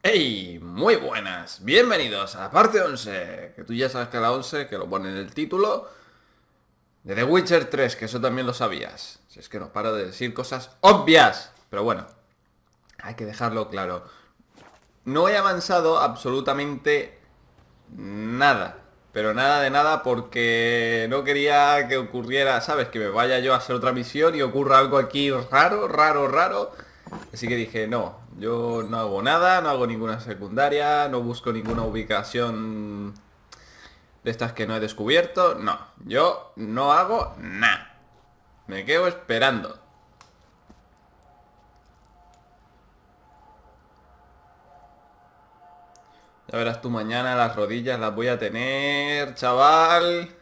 ¡Hey! Muy buenas, bienvenidos a la parte 11. Que tú ya sabes que la 11, que lo pone en el título, de The Witcher 3, que eso también lo sabías. Si es que no paro de decir cosas obvias. Pero bueno, hay que dejarlo claro. No he avanzado absolutamente nada. Pero nada de nada, porque no quería que ocurriera, ¿sabes? Que me vaya yo a hacer otra misión y ocurra algo aquí raro. Así que dije, no, yo no hago nada, no hago ninguna secundaria, no busco ninguna ubicación de estas que no he descubierto. No, yo no hago nada. Me quedo esperando. Ya verás tú mañana, las rodillas las voy a tener, chaval.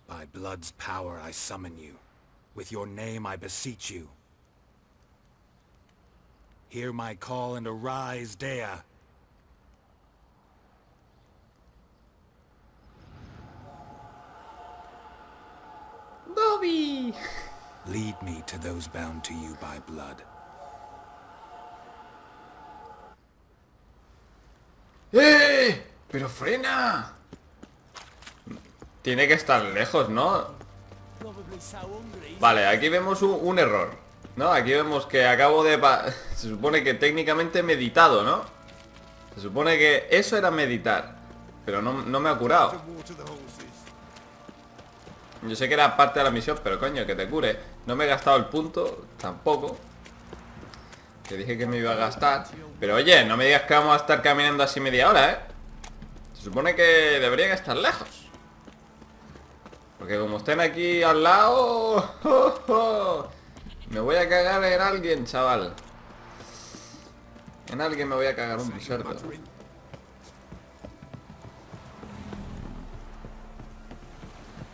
By blood's power I summon you. With your name I beseech you. Hear my call and arise, Dea. Dobby. Lead me to those bound to you by blood. ¡Eh! ¡Pero frena! Tiene que estar lejos, ¿no? Vale, aquí vemos un error, ¿no? Aquí vemos que acabo de... Se supone que técnicamente he meditado, ¿no? Se supone que eso era meditar. Pero no me ha curado. Yo sé que era parte de la misión, pero coño, que te cure. No me he gastado el punto, tampoco. Que dije que me iba a gastar. Pero oye, no me digas que vamos a estar caminando así media hora, ¿eh? Se supone que deberían estar lejos. Porque como estén aquí al lado... me voy a cagar en alguien, chaval. En alguien me voy a cagar, un cerdo.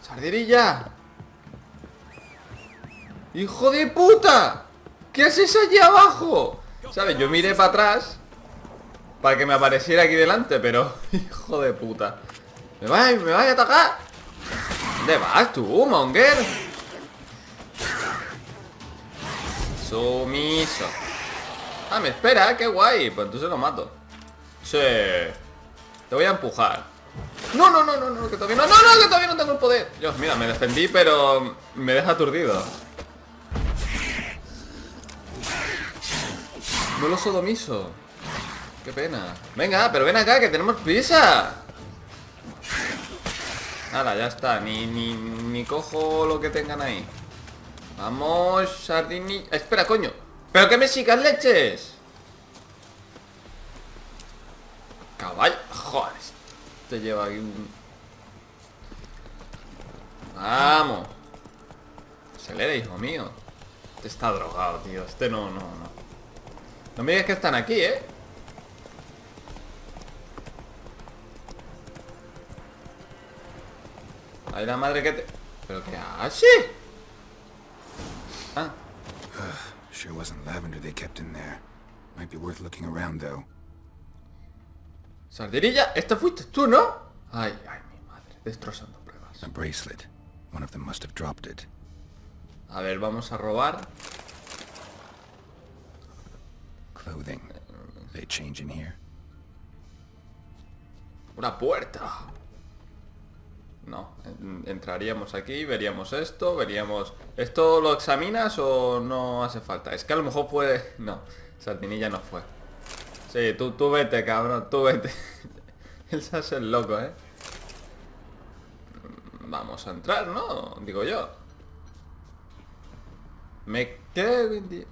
¡Sardirilla! ¡Hijo de puta! ¿Qué haces allí abajo? ¿Sabes? Yo miré para atrás para que me apareciera aquí delante, pero... ¡Hijo de puta! ¡Me vais a atacar! ¿Dónde vas tú, Monger? Sumiso. Ah, me espera, qué guay. Pues entonces lo mato. Sí. Te voy a empujar. No, que todavía no, que todavía no tengo el poder. Dios, mira, me defendí, pero me deja aturdido. No lo sodomiso. Qué pena. Venga, pero ven acá, que tenemos prisa. Nada, ya está. Ni cojo lo que tengan ahí. Vamos, sardini... Espera, coño. ¿Pero qué me sigas leches? Caballo. Joder. Te lleva aquí un... Vamos. Acelera, hijo mío. Este está drogado, tío. Este no. No me digas que están aquí, ¿eh? Ay, la madre que te... ¿Pero qué hace? Ah. Sure wasn't lavender they kept in there. Might be worth looking around though. Sardirilla, esta fuiste tú, ¿no? Ay, mi madre, destrozando pruebas. A bracelet. One of them must have dropped it. A ver, vamos a robar. Clothing. They change in here? Una puerta. No, entraríamos aquí, veríamos esto, veríamos... ¿Esto lo examinas o no hace falta? Es que a lo mejor puede... No, Sardinilla no fue. Sí, tú vete, cabrón, tú vete. Él se hace el loco, ¿eh? Vamos a entrar, ¿no? Digo yo. Me quedo en día.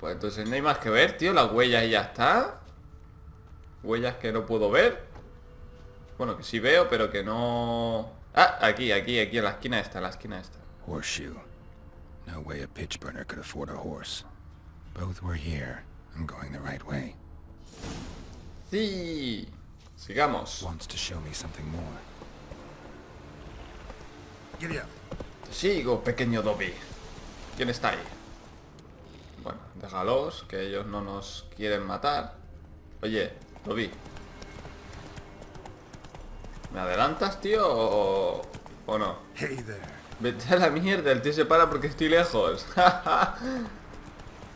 Pues entonces no hay más que ver, tío. Las huellas y ya está. Huellas que no puedo ver. Bueno, que sí veo, pero que no... Ah, aquí en la esquina esta, Horseshoe. No way a pitch burner could afford a horse. Both were here. I'm going the right way. Sí. Sigamos. Wants to show me something more. Giddy up. Te sigo, pequeño Dobby. ¿Quién está ahí? Bueno, déjalos, que ellos no nos quieren matar. Oye, Dobby. ¿Me adelantas, tío, o no? Hey there. Vete a la mierda, el tío se para porque estoy lejos.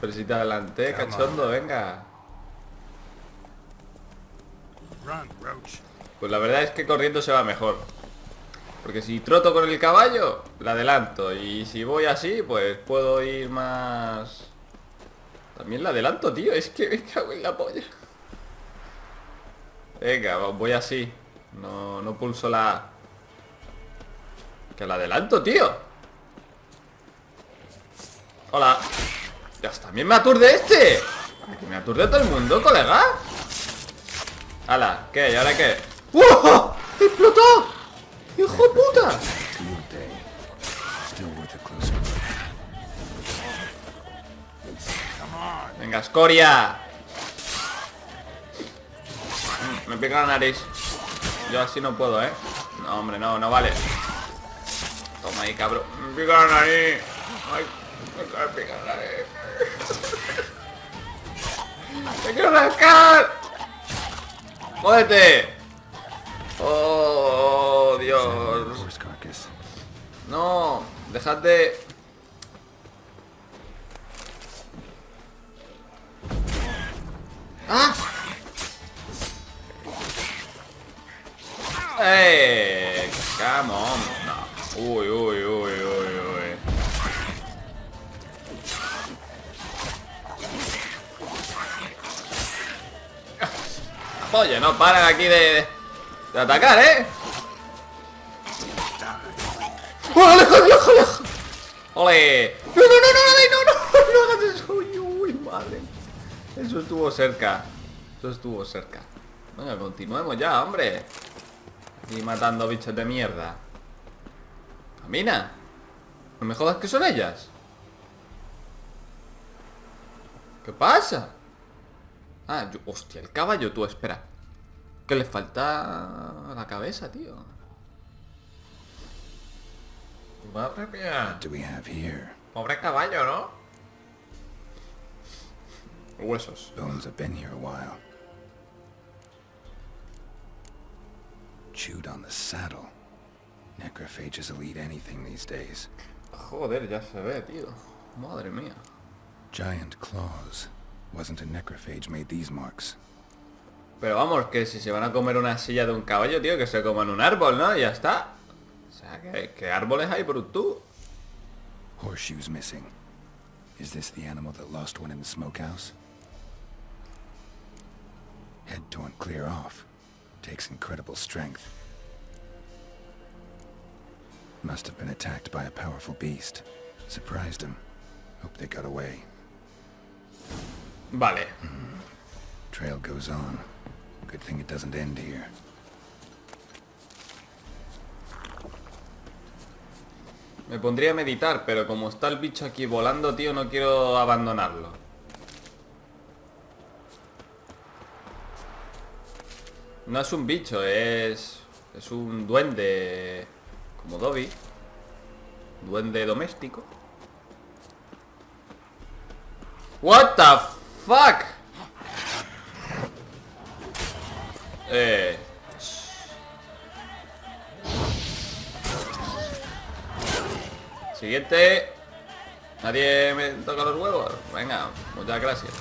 Pero si te adelanté, cachondo, venga. Run, Roach. Pues la verdad es que corriendo se va mejor. Porque si troto con el caballo, la adelanto. Y si voy así, pues puedo ir más... También la adelanto, tío. Es que me cago en la polla. Venga, voy así. No pulso la A. Que la adelanto, tío. Hola. Ya también me aturde este. Que me aturde todo el mundo, colega. Hala, ¿qué? ¿Y ahora qué? ¡Wow! ¡Explotó! ¡Hijo de puta! Venga, escoria. Me pica la nariz. Yo así no puedo, ¿eh? No, hombre, no vale. Toma ahí, cabrón. Me pica la nariz. Ay, me pica la nariz. ¡Me quiero rascar! ¡Jódete! ¡Oh, Dios! No, dejad de... ¡Ah! Come on. No. Uy. Oye, no paran aquí de atacar, ¿eh? ¡Oh, lejos! ¡Ole! ¡No hagas eso! ¡Uy, madre! Eso estuvo cerca. Venga, continuemos ya, hombre. Y matando bichos de mierda. Camina. No me jodas que son ellas. ¿Qué pasa? Ah, hostia, el caballo, tú, espera. Que le falta la cabeza, tío. Madre mía. What do we have here? Pobre caballo, ¿no? Huesos. Bones have been here a while. Chewed on the saddle. Necrophages will eat anything these days. Joder, ya se ve, tío. Madre mía. Giant claws. Wasn't a necrophage made these marks. Pero vamos, que si se van a comer una silla de un caballo, tío, que se coman un árbol, ¿no? Y ya está. O sea, ¿qué árboles hay por tú? Horseshoes missing. Is this the animal that lost one in the smokehouse? Head torn clear off. Takes incredible strength. Must have been attacked by a powerful beast. Surprised him. Hope they got away. Vale. Trail goes on. Good thing it doesn't end here. Me pondría a meditar, pero como está el bicho aquí volando, tío, no quiero abandonarlo. No es un bicho, es un duende, como Dobby. Duende doméstico. What the fuck? Siguiente. Nadie me toca los huevos. Venga, muchas gracias.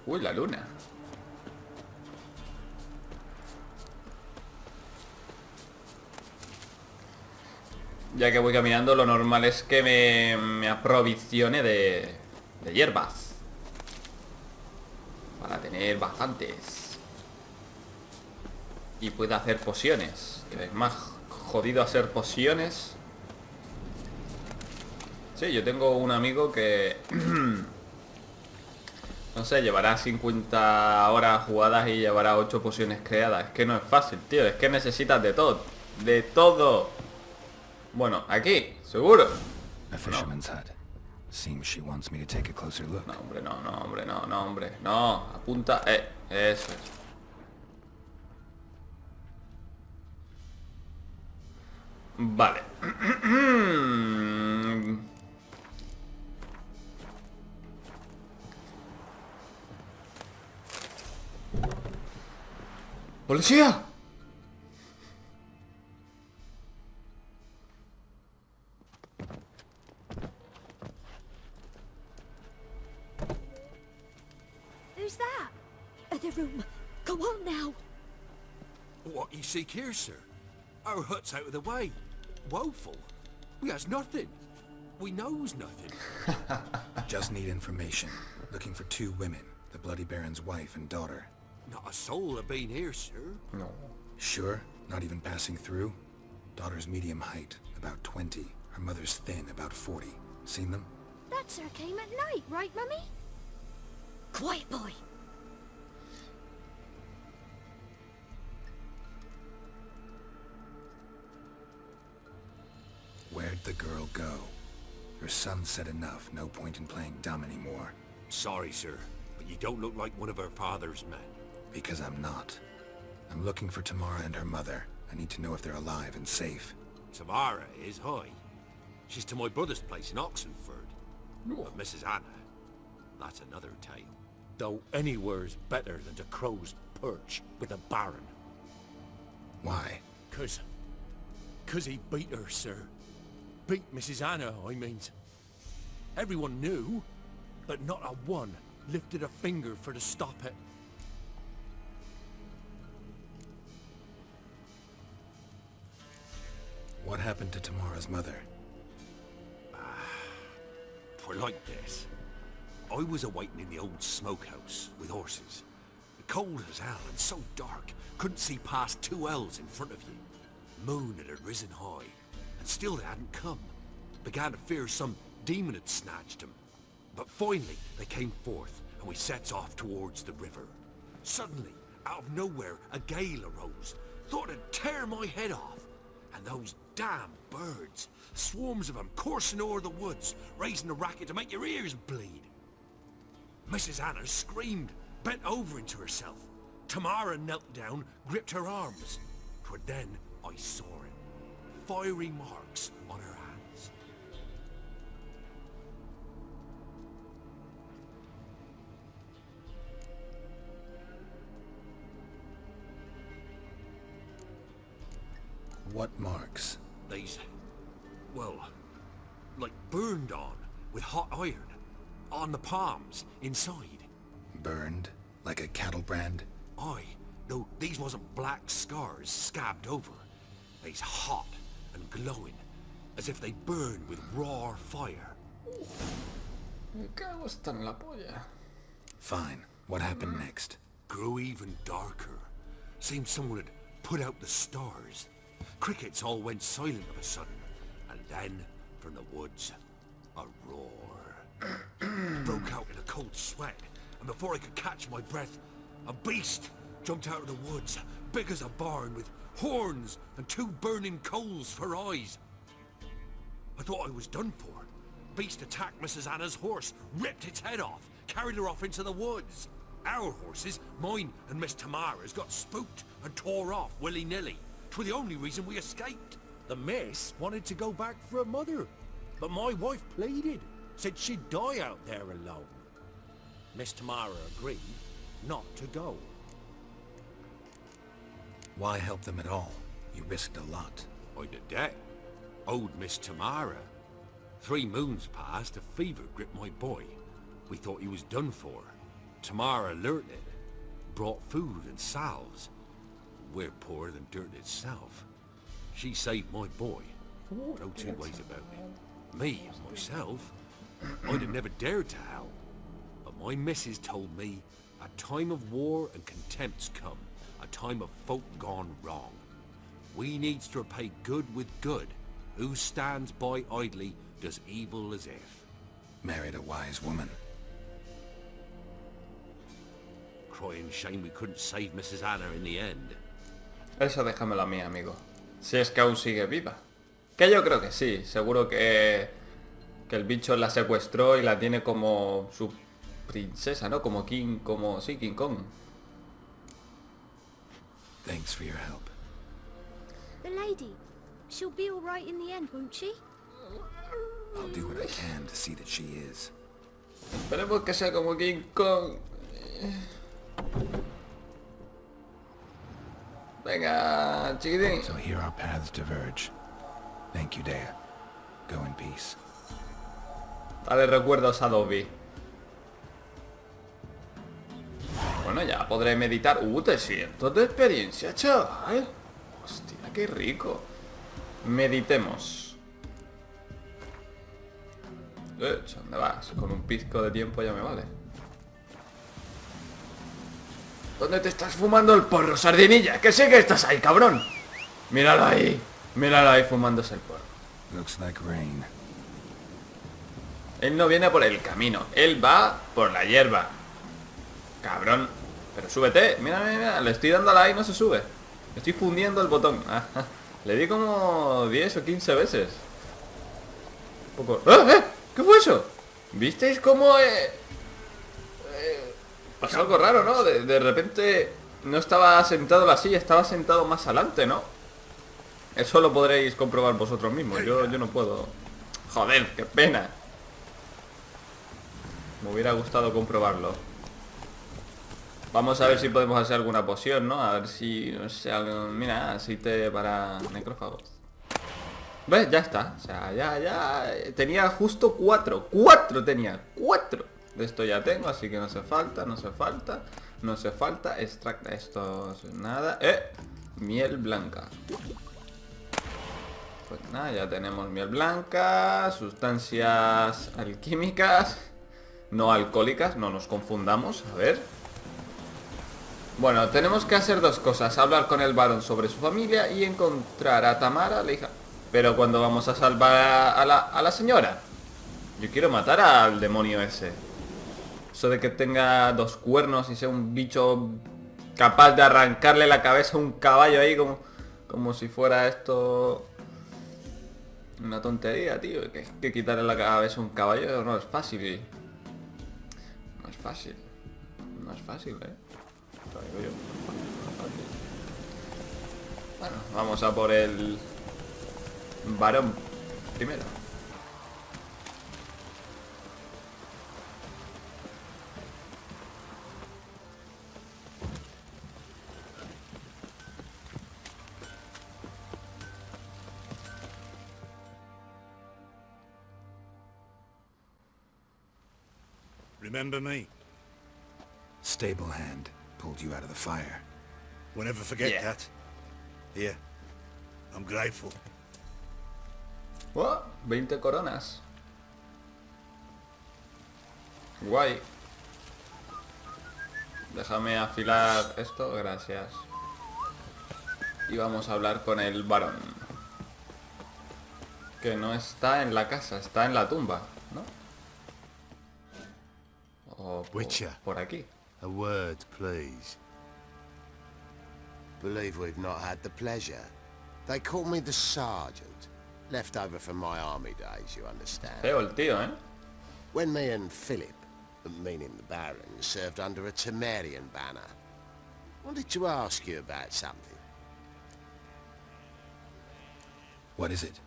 Uy, la luna. Ya que voy caminando, lo normal es que me aprovisione de hierbas. Para tener bastantes. Y pueda hacer pociones. Que es más jodido hacer pociones. Sí, yo tengo un amigo que... no sé, llevará 50 horas jugadas y llevará 8 pociones creadas. Es que no es fácil, tío. Es que necesitas de todo. De todo. Bueno, aquí, seguro. A fisherman's hut. Seems she wants me to take a closer look. No, hombre, no, apunta, eso es. Vale. ¡Policía! Who's that? The room. Go on now. What you seek here, sir? Our hut's out of the way. Woeful. We has nothing. We knows nothing. Just need information. Looking for 2 women, the Bloody Baron's wife and daughter. Not a soul have been here, sir. No. Sure? Not even passing through? Daughter's medium height, about 20. Her mother's thin, about 40. Seen them? That sir came at night, right, Mummy? Quiet, boy. Where'd the girl go? Your son said enough, no point in playing dumb anymore. Sorry, sir, but you don't look like one of our father's men. Because I'm not. I'm looking for Tamara and her mother. I need to know if they're alive and safe. Tamara is high. She's to my brother's place in Oxenford. But Mrs. Anna, that's another tale. Though anywhere's better than to crow's perch with a baron. Why? Cause he beat her, sir. Beat Mrs. Anna, I mean. Everyone knew, but not a one lifted a finger for to stop it. What happened to Tamara's mother? Twere like this. I was awaiting in the old smokehouse with horses. Cold as hell and so dark, couldn't see past 2 ells in front of you. Moon had risen high, and still they hadn't come. Began to fear some demon had snatched them. But finally they came forth, and we sets off towards the river. Suddenly, out of nowhere, a gale arose. Thought it'd tear my head off. And those damn birds, swarms of them coursing o'er the woods, raising a racket to make your ears bleed. Mrs. Anna screamed, bent over into herself. Tamara knelt down, gripped her arms. 'Twere then I saw it. Fiery marks on her hands. What marks? These, well, like burned on with hot iron. On the palms, inside. Burned? Like a cattle brand? Aye, no, these wasn't black scars scabbed over. They's hot and glowing, as if they burned with raw fire. Me cago hasta en la polla. Fine. What happened next? Grew even darker. Seemed someone had put out the stars. Crickets all went silent of a sudden, and then, from the woods, a roar. Broke out in a cold sweat, and before I could catch my breath, a beast jumped out of the woods, big as a barn, with horns and 2 burning coals for eyes. I thought I was done for. Beast attacked Mrs. Anna's horse, ripped its head off, carried her off into the woods. Our horses, mine and Miss Tamara's, got spooked and tore off willy-nilly. 'Twere the only reason we escaped. The miss wanted to go back for her mother, but my wife pleaded, said she'd die out there alone. Miss Tamara agreed not to go. Why help them at all? You risked a lot. I'd a debt. Owed Miss Tamara. 3 moons passed, a fever gripped my boy. We thought he was done for. Tamara learnt it. Brought food and salves. We're poorer than dirt itself. She saved my boy. No 2 ways about it. Me, myself, I'd have never dared to help. But my missus told me a time of war and contempt's come. A time of folk gone wrong. We needs to repay good with good. Who stands by idly does evil as if. Married a wise woman. Crying shame we couldn't save Mrs. Anna in the end. Esa déjamela a mí, amigo. Si es que aún sigue viva. Que yo creo que sí. Seguro que el bicho la secuestró y la tiene como su princesa, ¿no? Como King, como... Sí, King Kong. Thanks for your help. The lady. She'll be all right in the end, won't she? I'll do what I can to see that she is. Esperemos que sea como King Kong. Venga, chiquitín. So here our paths diverge. Thank you, Dea. Go in peace. Dale recuerdos a Dobby. ya podré meditar. 300 de experiencia, chaval. Hostia, qué rico. Meditemos. ¿Dónde vas? Con un pizco de tiempo ya me vale. ¿Dónde te estás fumando el porro, sardinilla? Que sé que estás ahí, cabrón. Míralo ahí. Míralo ahí fumándose el porro. Looks like rain. Él no viene por el camino. Él va por la hierba. Cabrón. Pero súbete. Mira, mira, mira. Le estoy dando a la A y no se sube. Estoy fundiendo el botón. Ajá. Le di como 10 o 15 veces. Un poco... ¡Eh! ¿Qué fue eso? ¿Visteis cómo pasó algo raro, ¿no? De repente no estaba sentado en la silla, estaba sentado más adelante, ¿no? Eso lo podréis comprobar vosotros mismos. Yo no puedo. Joder, qué pena. Me hubiera gustado comprobarlo. Vamos a ver si podemos hacer alguna poción, ¿no? A ver si... No sé, algo... Mira, aceite para necrófagos. ¿Ves? Ya está. O sea, ya... Tenía justo 4. 4 tenía. 4. De esto ya tengo, así que no hace falta, no hace falta. No hace falta. Extracta esto. Nada. Miel blanca. Pues nada, ya tenemos miel blanca. Sustancias alquímicas. No alcohólicas, no nos confundamos. A ver. Bueno, tenemos que hacer dos cosas. Hablar con el varón sobre su familia y encontrar a Tamara, la hija. Pero cuando vamos a salvar a la señora. Yo quiero matar al demonio ese. Eso de que tenga 2 cuernos y sea un bicho capaz de arrancarle la cabeza a un caballo ahí como si fuera esto... Una tontería, tío. Que quitarle la cabeza a un caballo no es fácil. No es fácil. No es fácil, Lo digo yo. No es fácil. Bueno, vamos a por el varón primero. Remember me? Stable hand pulled you out of the fire. Won't ever forget Yeah. that. Here. I'm grateful. Oh, 20 coronas. Guay. Déjame afilar esto, gracias. Y vamos a hablar con el varón. Que no está en la casa, está en la tumba, ¿no? O Witcher. por aquí. A word, please. Believe we've not had the pleasure. They call me the sergeant. Left over from my army days, you understand. Feo el tío, ¿eh? When me and Philip, meaning the Baron, served under a Temerian banner. Wanted to ask you about something. What is it?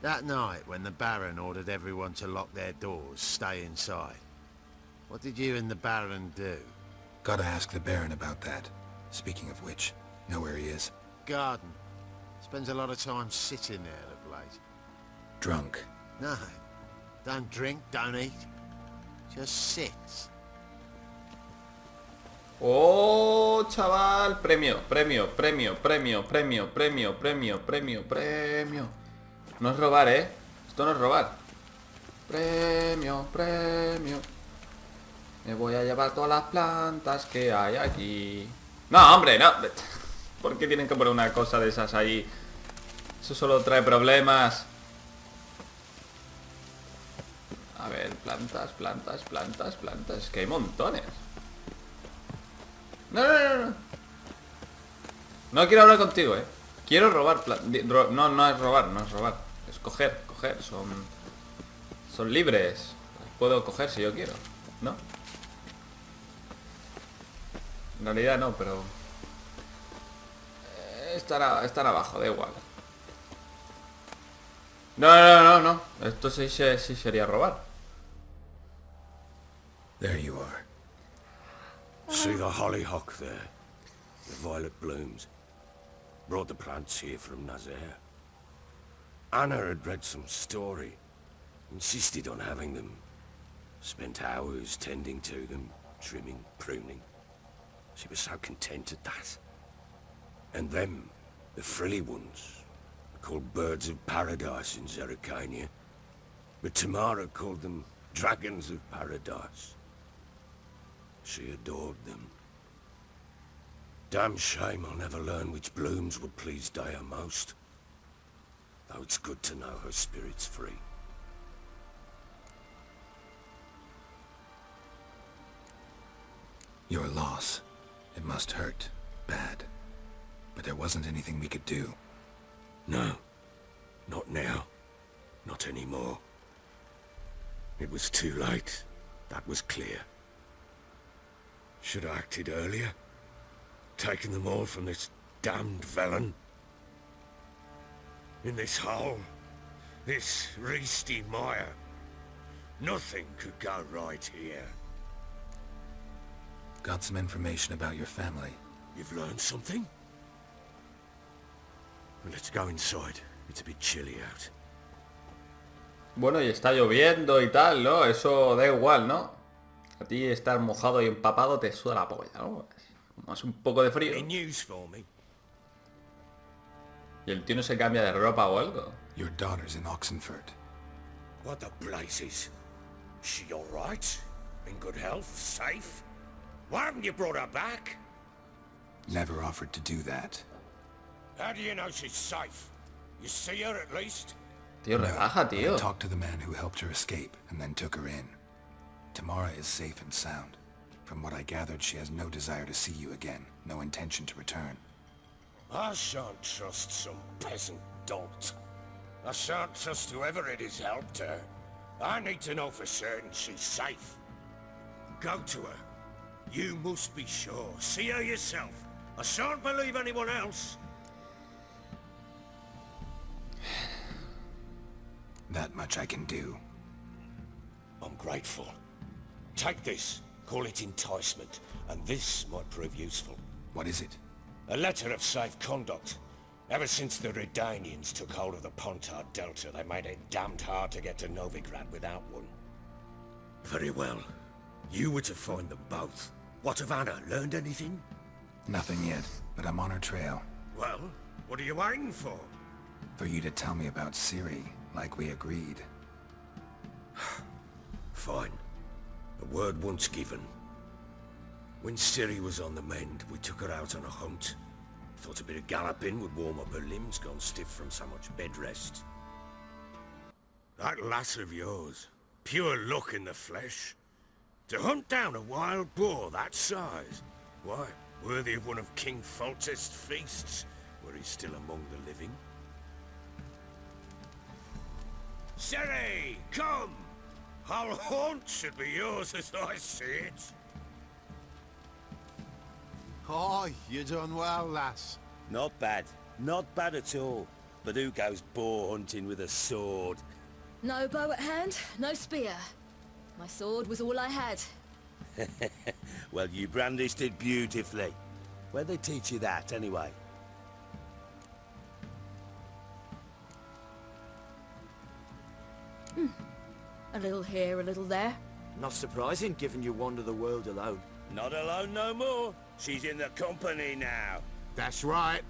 That night when the Baron ordered everyone to lock their doors, stay inside. What did you and the Baron do? Gotta ask the Baron about that. Speaking of which, know where he is? Garden. Spends a lot of time sitting there of late. Drunk. No. Don't drink, don't eat. Just sits. Oh, chaval, premio. No es robar, ¿eh? Esto no es robar. Premio. Me voy a llevar todas las plantas que hay aquí. No, hombre, no. ¿Por qué tienen que poner una cosa de esas ahí? Eso solo trae problemas. A ver, plantas. Es que hay montones. No. No quiero hablar contigo, Quiero robar no es robar. Es coger. Son libres. Puedo coger si yo quiero, ¿no? En realidad no, pero... Están abajo, da igual. No. Esto sí sería robar. There you are. See the hollyhock there? The violet blooms. Brought the plants here from Nazaire. Anna had read some story. Insisted on having them. Spent hours tending to them, trimming, pruning. She was so content at that. And them, the frilly ones, called birds of paradise in Zerrikania. But Tamara called them dragons of paradise. She adored them. Damn shame I'll never learn which blooms would please Dea most. Though it's good to know her spirit's free. Your loss. It must hurt. Bad. But there wasn't anything we could do. No. Not now. Not anymore. It was too late. That was clear. Should have acted earlier. Taken them all from this damned villain. In this hole. This reesty mire. Nothing could go right here. Got some information about your family. You've learned something? Well, let's go inside. It's a bit chilly out. Bueno, y está lloviendo y tal, ¿no? Eso da igual, ¿no? A ti estar mojado y empapado te suda la polla, ¿no? Como es un poco de frío. Any news for me? Y el tío no se cambia de ropa o algo. Your daughter's in Oxenford. What the blazes? She all right? In good health? Safe? Why haven't you brought her back? Never offered to do that. How do you know she's safe? You see her at least? Tío, relaja, But tío. I talked to the man who helped her escape and then took her in. Tamara is safe and sound. From what I gathered, she has no desire to see you again. No intention to return. I shan't trust some peasant dolt. I shan't trust whoever it is helped her. I need to know for certain she's safe. Go to her. You must be sure. See her yourself. I shan't believe anyone else. That much I can do. I'm grateful. Take this. Call it enticement. And this might prove useful. What is it? A letter of safe conduct. Ever since the Redanians took hold of the Pontard Delta, they made it damned hard to get to Novigrad without one. Very well. You were to find them both. What of Anna? Learned anything? Nothing yet, but I'm on her trail. Well, what are you waiting for? For you to tell me about Ciri, like we agreed. Fine. The word once given. When Ciri was on the mend, we took her out on a hunt. Thought a bit of galloping would warm up her limbs, gone stiff from so much bed rest. That lass of yours, pure luck in the flesh. To hunt down a wild boar that size, why, worthy of one of King Foltest's feasts, where he's still among the living. Ciri, come! Our haunt should be yours as I see it. Oh, you're doing well, lass. Not bad. Not bad at all. But who goes boar hunting with a sword? No bow at hand, no spear. My sword was all I had. Well, you brandished it beautifully. Where'd they teach you that, anyway? A little here, a little there. Not surprising, given you wander the world alone. Not alone no more. She's in the company now. That's right.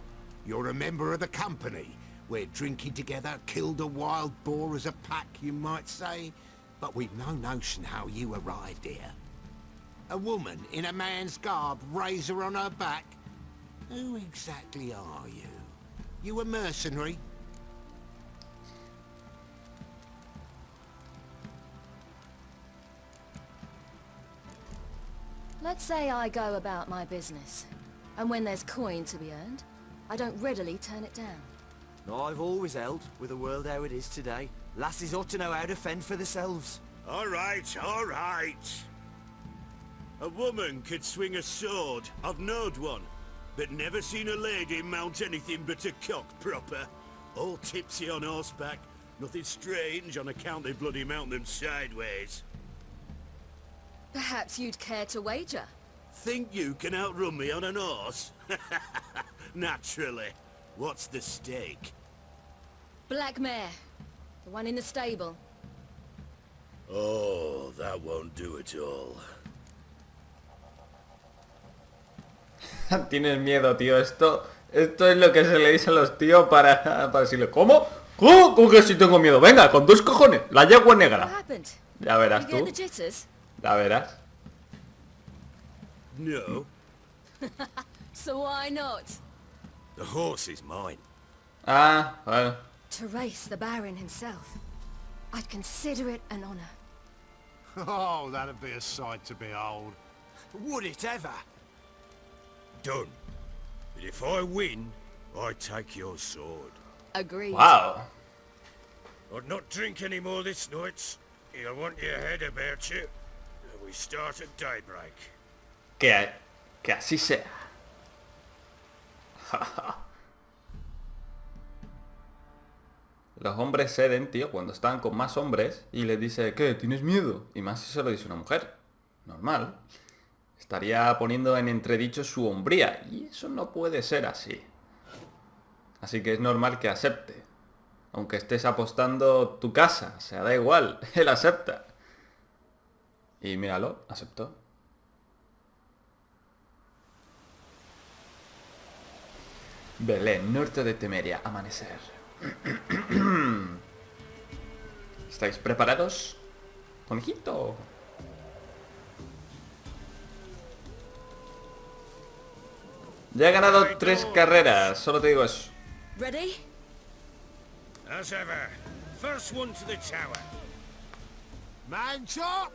You're a member of the company. We're drinking together, killed a wild boar as a pack, you might say. But we've no notion how you arrived here. A woman in a man's garb, razor on her back. Who exactly are you? You a mercenary? Let's say I go about my business. And when there's coin to be earned, I don't readily turn it down. I've always held, with the world how it is today, lasses ought to know how to fend for themselves. All right, all right. A woman could swing a sword. I've knowed one. But never seen a lady mount anything but a cock proper. All tipsy on horseback. Nothing strange on account they bloody mount them sideways. Perhaps you'd care to wager? Think you can outrun me on an horse? Naturally. What's the stake? Black mare. The one in the stable. Oh, that won't do at all. Tienes miedo, tío. Esto es lo que se le dice a los tíos para decirle, ¿cómo? ¿Cómo que si tengo miedo? Venga, con 2 cojones. La yegua What negra. happened? Ya verás You get tú. the jitters? Ya verás. No, So why not? the horse is mine. Ah, bueno. To race the Baron himself. I'd consider it an honor. Oh, that'd be a sight to behold. Would it ever? Done. But if I win, I take your sword. Agreed. Wow. I'd not drink any more this night. You'll want your head about you. We start at daybreak. Que así sea. Los hombres ceden, tío, cuando están con más hombres y les dice, ¿qué? ¿Tienes miedo? Y más si se lo dice una mujer. Normal. Estaría poniendo en entredicho su hombría. Y eso no puede ser así. Así que es normal que acepte. Aunque estés apostando tu casa. O sea, da igual. Él acepta. Y míralo, aceptó. Belén, norte de Temeria, amanecer. ¿Estáis preparados? Conejito. Ya he ganado 3 carreras, solo te digo eso. Ready? As ever, first one to the tower. Man chop!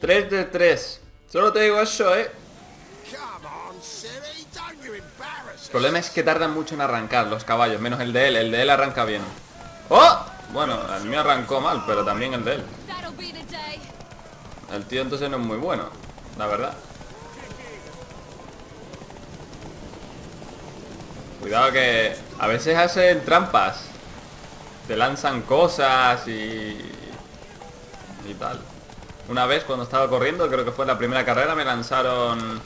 3 de 3. Solo te digo eso, Come on, silly, don't you embarrass El problema es que tardan mucho en arrancar los caballos, menos el de él. El de él arranca bien. ¡Oh! Bueno, el mío arrancó mal, pero también el de él. That'll be the day. El tío entonces no es muy bueno, la verdad. Cuidado que a veces hacen trampas. Te lanzan cosas y tal. Una vez cuando estaba corriendo, creo que fue la primera carrera, me lanzaron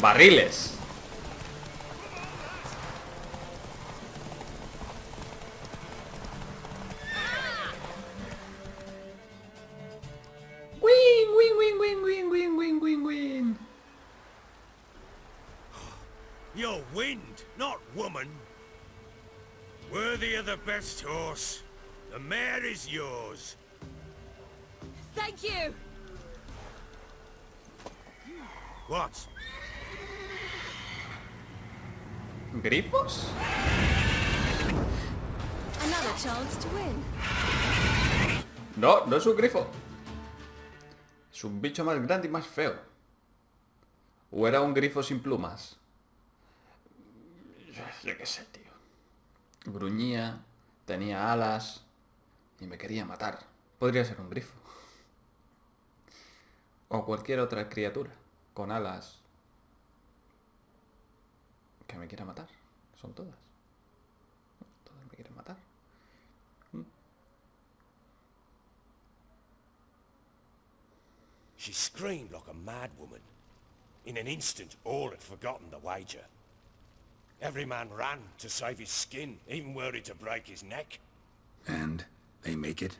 barriles. Win, win, win, win, win, win, win, win, win. You're wind, not woman. Worthy of the best horse. The mare is yours. Thank you. What? ¿Grifos? Another chance to win. No, no es un grifo. Es un bicho más grande y más feo. ¿O era un grifo sin plumas? Yo qué sé, tío. Gruñía, tenía alas y me quería matar. Podría ser un grifo. O cualquier otra criatura con alas que me quiera matar. Son todas. Todas me quieren matar. She screamed like a mad woman. In an instant, all had forgotten the wager. Every man ran to save his skin, even were it to break his neck. And they make it?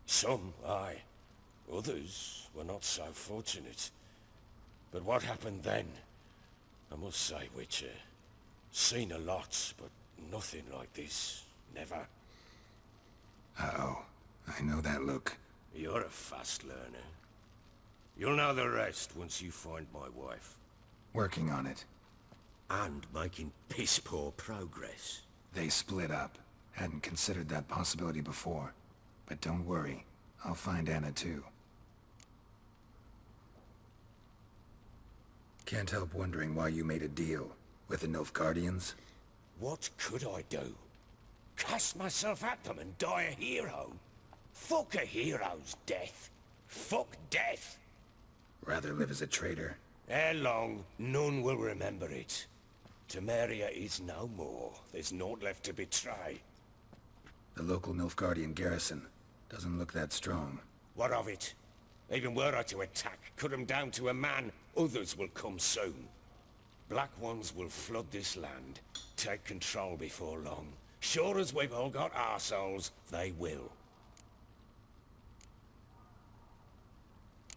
Some, aye. Others were not so fortunate. But what happened then? I must say, Witcher, seen a lot, but nothing like this. Never. Uh-oh. I know that look. You're a fast learner. You'll know the rest once you find my wife. Working on it. And making piss-poor progress. They split up. Hadn't considered that possibility before. But don't worry. I'll find Anna too. Can't help wondering why you made a deal with the Nilfgaardians. What could I do? Cast myself at them and die a hero? Fuck a hero's death. Fuck death. Rather live as a traitor. Ere long, none will remember it. Temeria is no more. There's naught left to betray. The local Nilfgaardian garrison doesn't look that strong. What of it? Even were I to attack, cut 'em down to a man, others will come soon. Black ones will flood this land, take control before long. Sure as we've all got arseholes, they will.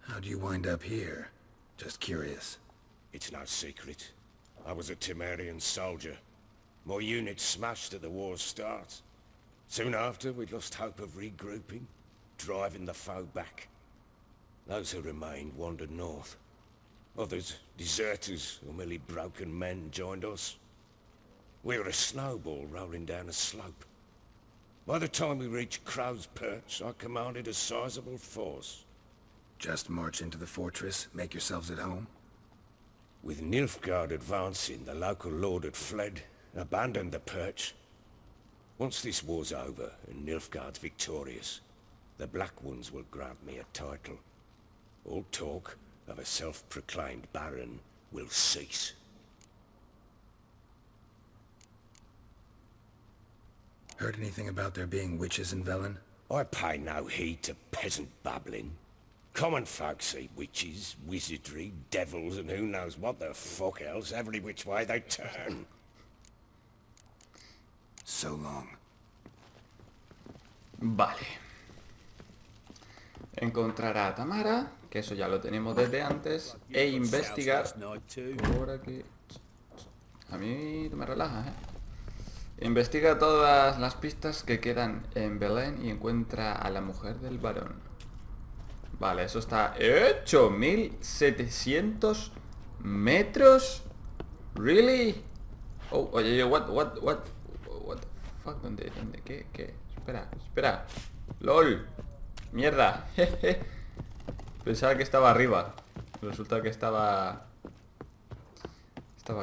How'd you wind up here? Just curious. It's no secret. I was a Temerian soldier. My unit smashed at the war's start. Soon after, we'd lost hope of regrouping, driving the foe back. Those who remained wandered north. Others, deserters or merely broken men, joined us. We were a snowball rolling down a slope. By the time we reached Crow's Perch, I commanded a sizable force. Just march into the fortress, make yourselves at home? With Nilfgaard advancing, the local lord had fled, abandoned the Perch. Once this war's over and Nilfgaard's victorious, the Black Ones will grant me a title. All talk of a self-proclaimed baron will cease. Heard anything about there being witches in Velen? I pay no heed to peasant babbling. Common folk see witches, wizardry, devils, and who knows what the fuck else every which way they turn. So long. Vale. Encontrar a Tamara, que eso ya lo tenemos desde antes, e investigar por aquí. A mí me relaja, ¿eh? Investiga todas las pistas que quedan en Belén y encuentra a la mujer del varón. Vale, eso está hecho. 1700 metros. ¿Really? Oh, oye, what the fuck, ¿dónde? ¿Qué? Espera. LOL. Mierda. Pensaba que estaba arriba. Resulta que estaba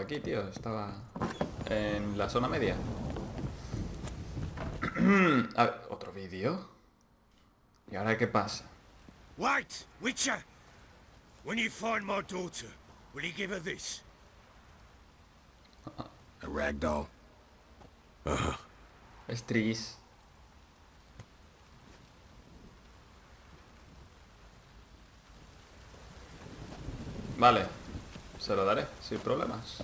aquí, tío. Estaba en la zona media. A ver, ¿otro vídeo? ¿Y ahora qué pasa? Wait, Witcher! When you find my daughter, will you give her this? A ragdoll? Es tris. Vale, se lo daré, sin problemas.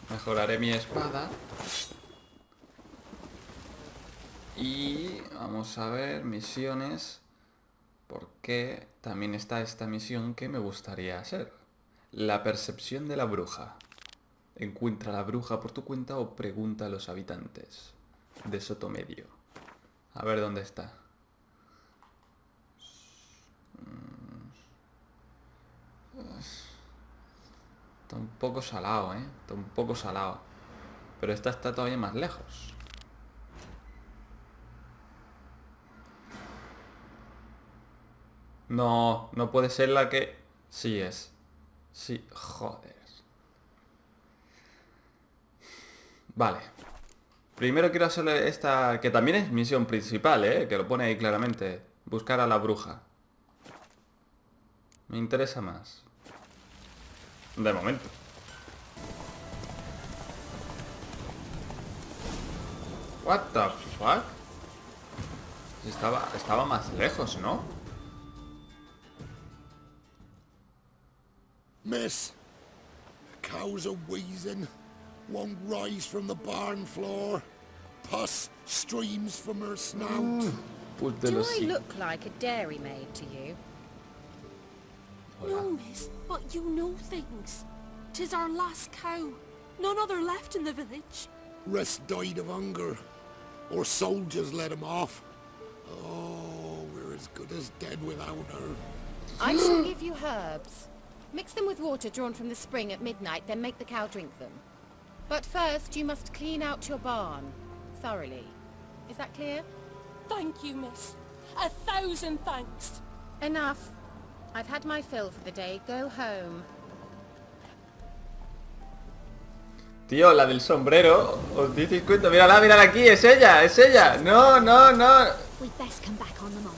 Mejoraré mi espada. Y vamos a ver misiones. Porque también está esta misión que me gustaría hacer. La percepción de la bruja. Encuentra a la bruja por tu cuenta o pregunta a los habitantes de Sotomedio. A ver dónde está. Está un poco salado, ¿eh? Está un poco salado. Pero esta está todavía más lejos. No, no puede ser la que... Sí es. Sí, joder. Vale. Primero quiero hacerle esta... Que también es misión principal, ¿eh? Que lo pone ahí claramente. Buscar a la bruja. Me interesa más. De momento. What the fuck? Estaba más lejos, ¿no? Miss, cows are wheezing, won't rise from the barn floor, pus streams from her snout. Do I look like a dairymaid to you? No, miss, but you know things. 'Tis our last cow. None other left in the village. Rest died of hunger, or soldiers let him off. Oh, we're as good as dead without her. I shall give you herbs. Mix them with water drawn from the spring at midnight, then make the cow drink them. But first, you must clean out your barn. Thoroughly. Is that clear? Thank you, miss. 1,000 thanks. Enough. I've had my fill for the day. Go home. Tío, la del sombrero. ¿Os disteis cuenta? Mírala, mírala aquí. Es ella, es ella. No. We'd best come back on the morrow.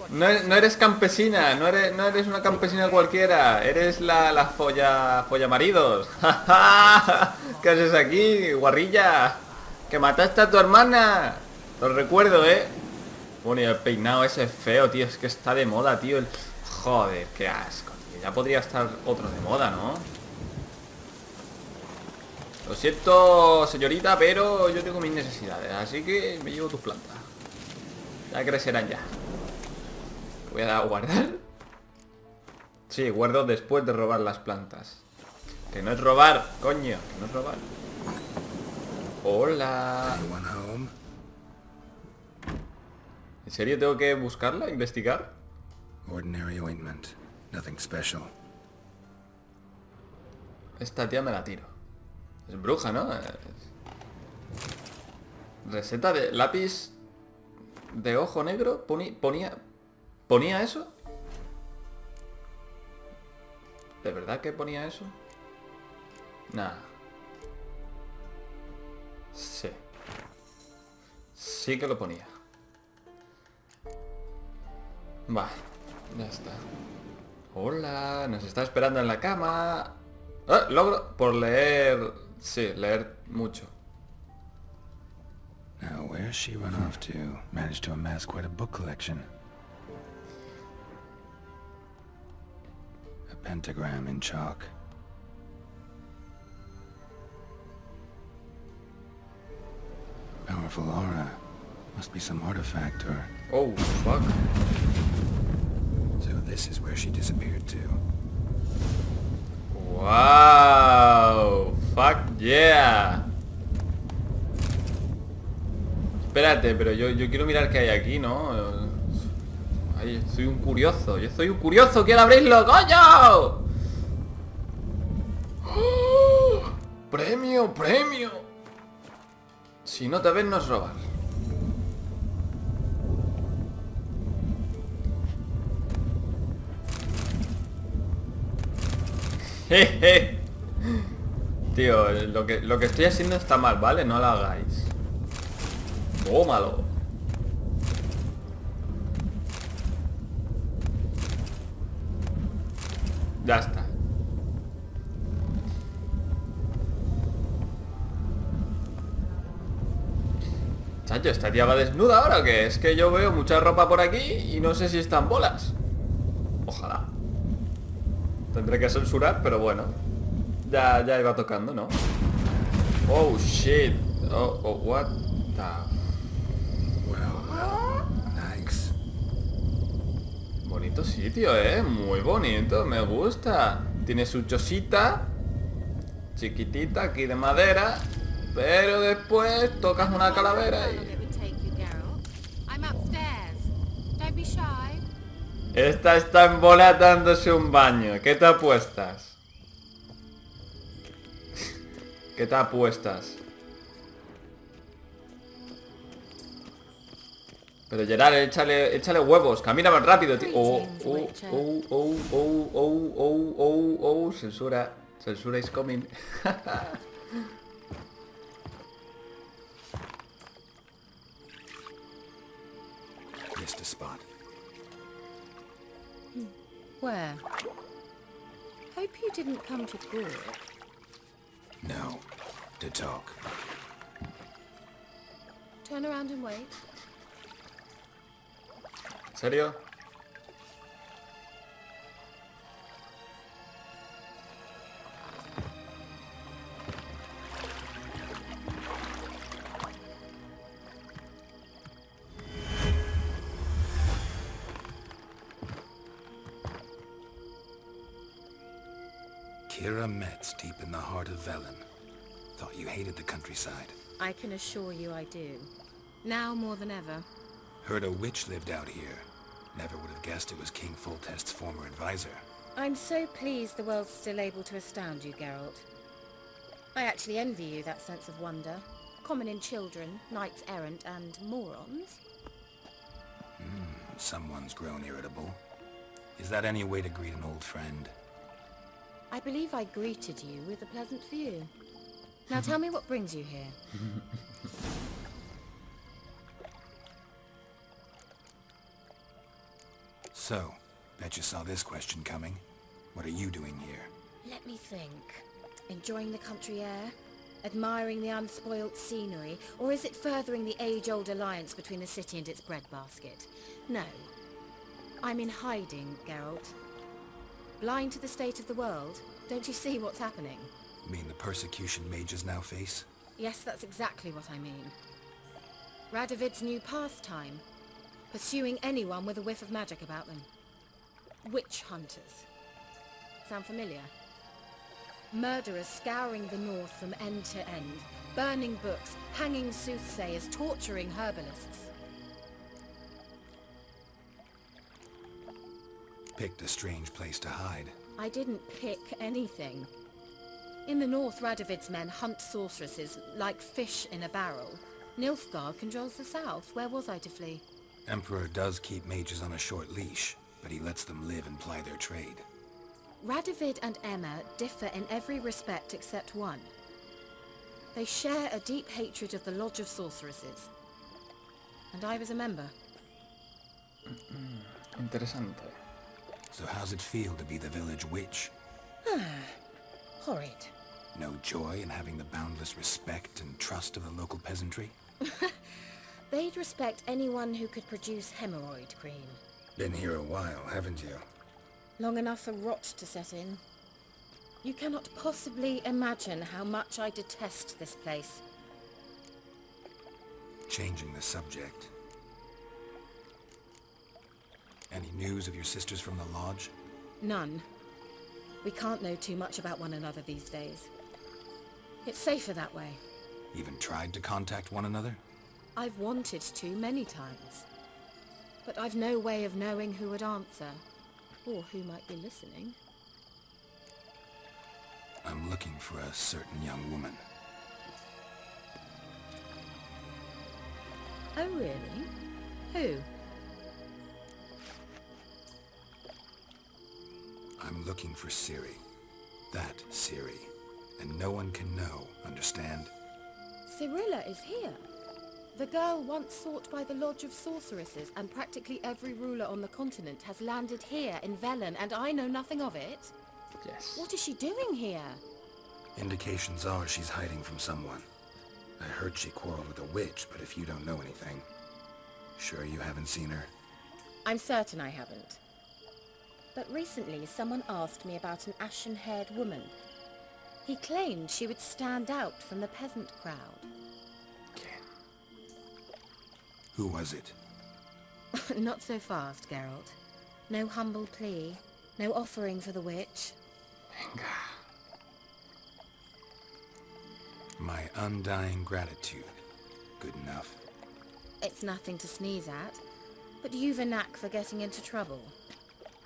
No eres campesina, no eres una campesina cualquiera, eres la folla maridos. ¿Qué haces aquí, guarrilla? Que mataste a tu hermana. Lo recuerdo, ¿eh? Bueno, y el peinado ese es feo, tío, es que está de moda, tío. Joder, qué asco, tío. Ya podría estar otro de moda, ¿no? Lo siento, señorita, pero yo tengo mis necesidades, así que me llevo tus plantas. Ya crecerán ya. Voy a dar a guardar. Sí, guardo después de robar las plantas. Que no es robar, coño, que no es robar. Hola. Anyone home? ¿En serio tengo que buscarla, investigar? Ordinary ointment. Nothing special. Esta tía me la tiro. Es bruja, ¿no? Receta de lápiz de ojo negro. ¿Ponía eso? ¿De verdad que ponía eso? Nah. Sí. Sí que lo ponía. Va, ya está. Hola, nos está esperando en la cama. ¡Ah! Logro por leer. Sí, leer mucho. Now, where's she run off to? Managed to amass quite a book collection. A pentagram in chalk. Powerful aura. Must be some artifact or... Oh, fuck. So this is where she disappeared to. Wow. Fuck yeah. Espérate, pero yo quiero mirar qué hay aquí, ¿no? Ay, soy un curioso. Yo soy un curioso. ¡Quiero abrirlo, coño! ¡Oh! ¡Premio, premio! Si no te ves, no es robar. Jeje. Tío, lo que estoy haciendo está mal, ¿vale? No lo hagáis. Tómalo. Ya está. Chacho, ¿esta tía va desnuda ahora o qué? Es que yo veo mucha ropa por aquí y no sé si están bolas. Ojalá. Tendré que censurar, pero bueno. Ya iba tocando, ¿no? Oh, shit. Oh, what the... Well, nice. Bonito sitio, muy bonito, me gusta. Tiene su chosita chiquitita aquí de madera, pero después tocas una calavera y... Esta está en bola dándose un baño. ¿Qué te apuestas? ¿Qué te apuestas? Pero Gerard, échale huevos. Camina más rápido, tío. Censura. Censura is coming. Missed a spot. Where? Hope you didn't come to talk. No. To talk. Turn around and wait. ¿En serio? Kira Metz, deep in the heart of Velen. Thought you hated the countryside. I can assure you I do. Now more than ever. Heard a witch lived out here. Never would have guessed it was King Foltest's former advisor. I'm so pleased the world's still able to astound you, Geralt. I actually envy you that sense of wonder. Common in children, knights errant, and morons. Someone's grown irritable. Is that any way to greet an old friend? I believe I greeted you with a pleasant view. Now tell me what brings you here. So, bet you saw this question coming. What are you doing here? Let me think. Enjoying the country air? Admiring the unspoilt scenery? Or is it furthering the age-old alliance between the city and its breadbasket? No. I'm in hiding, Geralt. Blind to the state of the world? Don't you see what's happening? Mean the persecution mages now face? Yes, that's exactly what I mean. Radovid's new pastime. Pursuing anyone with a whiff of magic about them. Witch hunters. Sound familiar? Murderers scouring the north from end to end, burning books, hanging soothsayers, torturing herbalists. Picked a strange place to hide. I didn't pick anything. In the north, Radovid's men hunt sorceresses like fish in a barrel. Nilfgaard controls the south. Where was I to flee? Emperor does keep mages on a short leash, but he lets them live and ply their trade. Radovid and Emma differ in every respect except one. They share a deep hatred of the Lodge of Sorceresses. And I was a member. Interesante. So how's it feel to be the village witch? Horrid. No joy in having the boundless respect and trust of the local peasantry? They'd respect anyone who could produce hemorrhoid cream. Been here a while, haven't you? Long enough for rot to set in. You cannot possibly imagine how much I detest this place. Changing the subject. Any news of your sisters from the lodge? None. We can't know too much about one another these days. It's safer that way. Even tried to contact one another? I've wanted to many times. But I've no way of knowing who would answer, or who might be listening. I'm looking for a certain young woman. Oh, really? Who? I'm looking for Ciri. That Ciri. And no one can know, understand? Cyrilla is here. The girl once sought by the Lodge of Sorceresses, and practically every ruler on the continent has landed here in Velen, and I know nothing of it. Yes. What is she doing here? Indications are she's hiding from someone. I heard she quarreled with a witch, but if you don't know anything, sure you haven't seen her? I'm certain I haven't. But recently someone asked me about an ashen-haired woman. He claimed she would stand out from the peasant crowd. Who was it? Not so fast, Geralt. No humble plea. No offering for the witch. Venga. My undying gratitude. Good enough. It's nothing to sneeze at. But you've a knack for getting into trouble.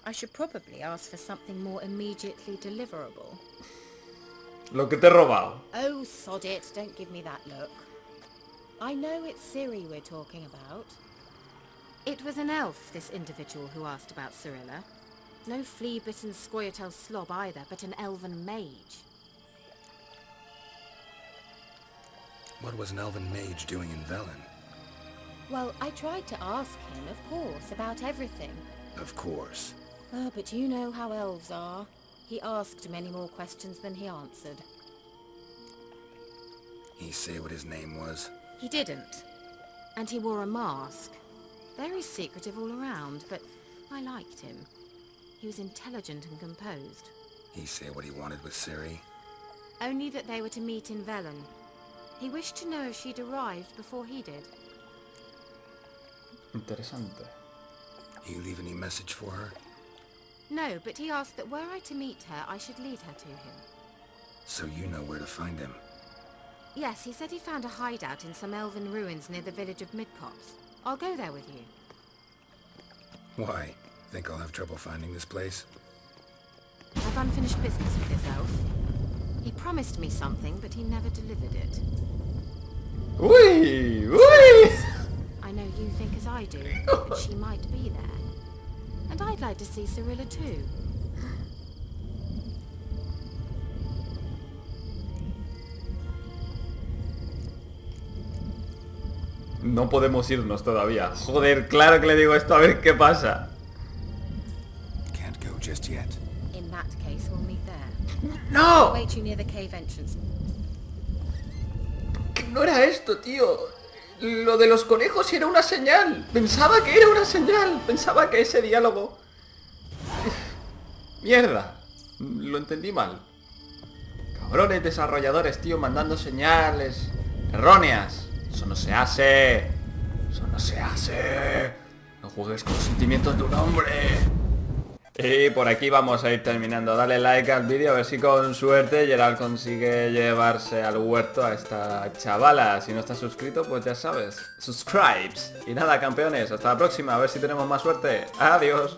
I should probably ask for something more immediately deliverable. Lo que te he robado. Oh, sod it. Don't give me that look. I know it's Ciri we're talking about. It was an elf, this individual who asked about Cyrilla. No flea-bitten Scoia'tael slob either, but an elven mage. What was an elven mage doing in Velen? Well, I tried to ask him, of course, about everything. Of course. Oh, but you know how elves are. He asked many more questions than he answered. He say what his name was? He didn't. And he wore a mask. Very secretive all around, but I liked him. He was intelligent and composed. He say what he wanted with Ciri? Only that they were to meet in Velen. He wished to know if she'd arrived before he did. Interesante. He leave any message for her? No, but he asked that were I to meet her, I should lead her to him. So you know where to find him? Yes, he said he found a hideout in some elven ruins near the village of Midcopse. I'll go there with you. Why? Think I'll have trouble finding this place? I've unfinished business with this elf. He promised me something, but he never delivered it. Uy, uy. I know you think as I do, but she might be there. And I'd like to see Cyrilla too. No podemos irnos todavía. Joder, claro que le digo esto a ver qué pasa. Can't go just yet. In that case, we'll meet there. ¡No! I'll wait you near the cave entrance. Que no era esto, tío. Lo de los conejos era una señal. Pensaba que era una señal. Pensaba que ese diálogo... Mierda. Lo entendí mal. Cabrones desarrolladores, tío, mandando señales erróneas. Eso no se hace. Eso no se hace. No juegues con los sentimientos de un hombre. Y por aquí vamos a ir terminando. Dale like al vídeo a ver si con suerte Gerald consigue llevarse al huerto a esta chavala. Si no estás suscrito, pues ya sabes, subscribes. Y nada, campeones, hasta la próxima, a ver si tenemos más suerte. Adiós.